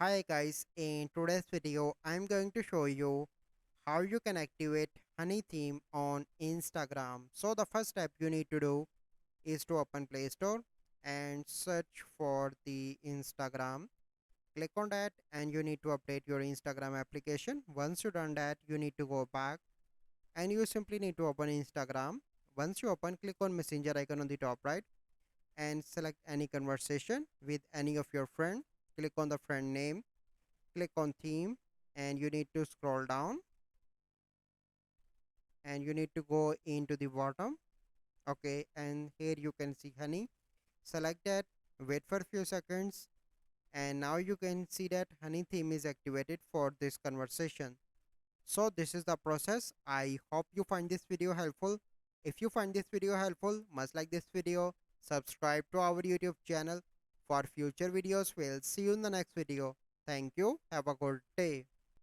Hi guys, in today's video I'm going to show you how you can activate Honey theme on Instagram. So the first step you need to do is to open Play Store and search for the Instagram. Click on that and you need to update your Instagram application. Once you done that, you need to go back and you simply need to open Instagram. Once you open, click on messenger icon on the top right and select any conversation with any of your friend. Click on the friend name, click on theme, and you need to scroll down and you need to go into the bottom. Okay, and here you can see Honey. Select that, wait for a few seconds, and now you can see that Honey theme is activated for this conversation. So this is the process. I hope you find this video helpful. If you find this video helpful, must like this video, subscribe to our YouTube channel for future videos. We'll see you in the next video. Thank you. Have a good day.